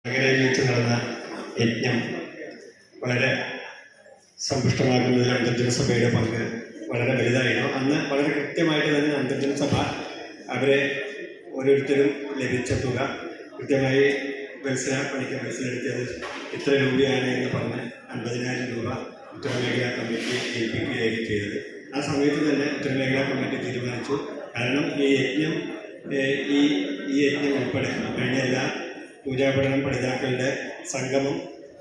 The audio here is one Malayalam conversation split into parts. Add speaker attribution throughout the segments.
Speaker 1: മേഖലയിൽ വെച്ച് നടന്ന യജ്ഞം വളരെ സമ്പുഷ്ടമാക്കുന്നതിൽ അന്തർജനസഭയുടെ പങ്ക് വളരെ വലുതായിരുന്നു. അന്ന് വളരെ കൃത്യമായിട്ട് തന്നെ അന്തർജനസഭ അവരെ ഓരോരുത്തരും ലഭിച്ച തുക കൃത്യമായി മനസ്സിലെടുത്തത് ഇത്ര രൂപയാണ് എന്ന് പറഞ്ഞ് 50,000 രൂപ ഉത്തരമേഖലാ കമ്മിറ്റി ഏൽപ്പിക്കുകയായിരുന്നു ചെയ്തത്. ആ സമയത്ത് തന്നെ ഉത്തരമേഖലാ കമ്മിറ്റി തീരുമാനിച്ചു. കാരണം ഈ യജ്ഞം ഉൾപ്പെടെ കഴിഞ്ഞ എല്ലാ പൂജാപഠനം പഠിതാക്കളുടെ സംഗമം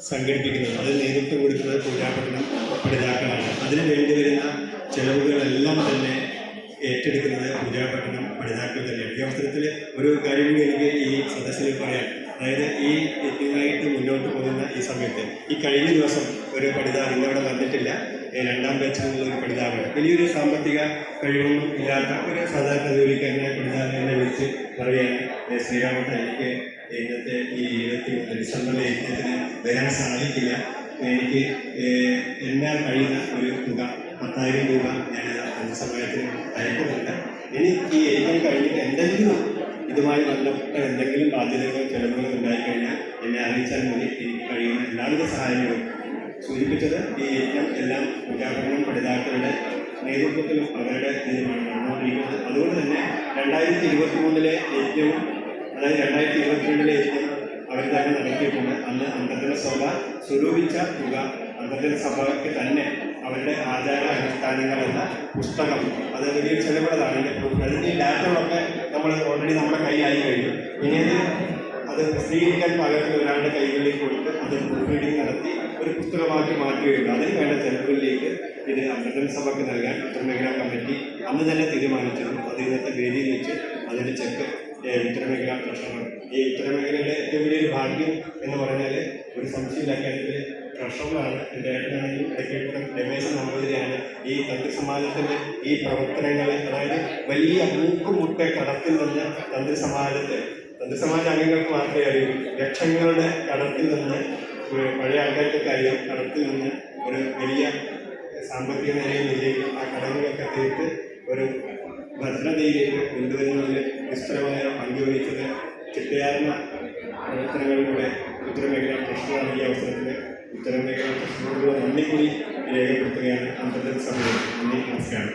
Speaker 1: സംഘടിപ്പിക്കുന്നത്, അതിന് നേതൃത്വം കൊടുക്കുന്നത് പൂജാപഠനം പഠിതാക്കളാണ്. അതിന് വേണ്ടി വരുന്ന ചെലവുകളെല്ലാം തന്നെ ഏറ്റെടുക്കുന്നത് പൂജാപഠനം പഠിതാക്കൾ തന്നെയാണ്. ഈ അവസരത്തിൽ ഒരു കാര്യം കൂടി എനിക്ക് ഈ സദസ്സിൽ പറയാം. അതായത് ഈ യജ്ഞമായിട്ട് മുന്നോട്ട് പോകുന്ന ഈ സമയത്ത് ഈ കഴിഞ്ഞ ദിവസം ഒരു പഠിതാവ് ഇന്നവിടെ വന്നിട്ടില്ല, 2ാം ബാച്ചിൽ നിന്നുള്ള ഒരു പഠിതാവാണ്. വലിയൊരു സാമ്പത്തിക കഴിവൊന്നും ഇല്ലാത്ത ഒരു സാധാരണ ജോലിക്കാരനെ പഠിതാവ് എന്നെ വിളിച്ച് പറയുകയാണ്, ശ്രീരാമൻ എനിക്ക് ഇന്നത്തെ ഈ 23 ഡിസംബറിലെ യജ്ഞത്തിന് വരാൻ സാധിക്കില്ല, എനിക്ക് എന്നാൽ കഴിയുന്ന ഒരു തുക 10,000 രൂപ ഞാൻ സമയത്തിന് അയക്കുന്നുണ്ട്. എനിക്ക് ഈ യജ്ഞം കഴിഞ്ഞിട്ട് എന്തെങ്കിലും ഇതുമായി ബന്ധപ്പെട്ട എന്തെങ്കിലും ബാധ്യതകളോ ചെലവുകളോ ഉണ്ടായിക്കഴിഞ്ഞാൽ എന്നെ അറിയിച്ചാൽ മതി, എനിക്ക് കഴിയുന്ന എല്ലാവിധ സഹായങ്ങളും. സൂചിപ്പിച്ചത് ഈ യജ്ഞം എല്ലാം പൂജാപഠനം പഠിതാക്കളുടെ നേതൃത്വത്തിലും അവരുടെ ഇതിലുമാണ് നടന്നുകൊണ്ടിരിക്കുന്നത്. അതുകൊണ്ട് തന്നെ 2023 യജ്ഞവും അതായത് 2022 യജ്ഞം അവർ തന്നെ നടത്തിയിട്ടുണ്ട്. അന്ന് അന്തർജനസഭ സ്വരൂപിച്ച തുക അന്തർജനസഭയ്ക്ക് തന്നെ അവരുടെ ആചാര അനുഷ്ഠാനങ്ങളെന്ന പുസ്തകം അത് വലിയ ചെലവുള്ളതാണ്. അതിൻ്റെ ഡാറ്റകളൊക്കെ നമ്മൾ ഓൾറെഡി നമ്മുടെ കയ്യിലായി കഴിഞ്ഞു. ഇനി അത് പ്രസിദ്ധീകരിക്കാൻ പാകത്തിൽ ഒരാളുടെ കൈകളിലേക്ക് കൊടുത്ത് അത് പ്രൂഫ് റീഡിംഗ് നടത്തി ഒരു പുസ്തകമാക്കി മാറ്റുകയുള്ളൂ. അതിന് വേണ്ട ചെലവുകളിലേക്ക് ഇത് അന്തർജനസഭയ്ക്ക് നൽകാൻ ഉത്തരമേഖലാ കമ്മിറ്റി അന്ന് തന്നെ തീരുമാനിച്ചിരുന്നു. അത് ഇന്നത്തെ വേദിയിൽ വെച്ച് അതിൻ്റെ ചെക്ക് ഉത്തരമേഖലാ ട്രഷറർ, ഈ ഉത്തരമേഖലയുടെ ഏറ്റവും വലിയൊരു ഭാഗ്യം എന്ന് പറഞ്ഞാൽ ഒരു സംശയമില്ല, കാര്യത്തിൽ ട്രഷററാണ്. എൻ്റെ ഏട്ടനാണെങ്കിലും ഇടയ്ക്ക് രമേശൻ നമ്പൂതിരിയാണ് ഈ തന്ത്രിസമാജത്തിൻ്റെ ഈ പ്രവർത്തനങ്ങൾ, അതായത് വലിയ മൂക്കുമുട്ട കടത്തിൽ നിന്ന് തന്ത്രിസമാജ അംഗങ്ങൾക്ക് മാത്രമേ അറിയൂ. ലക്ഷങ്ങളുടെ കടത്തിൽ നിന്ന് പഴയ ആൾക്കാർക്കൊക്കെ അറിയാം. കടത്തിൽ നിന്ന് ഒരു വലിയ സാമ്പത്തിക നിലയിലേക്ക് ആ കടങ്ങളൊക്കെ തീർത്ത് ഒരു ഭദ്രതയിലേക്ക് കൊണ്ടുവരുന്നതിൽ വിസ്തരമായ പങ്കുവഹിച്ചത് ചിട്ടയാർന്ന പ്രവർത്തനങ്ങളിലൂടെ ഉത്തരമേഖലാ ട്രഷറാണ്. ഈ അവസരത്തിൽ ഉത്തരമേഖലാ ട്രഷറോടുള്ള നന്ദി കൂടി രേഖപ്പെടുത്തുകയാണ്. അന്തർജനസഭയിൽ നന്ദി, നമസ്കാരം.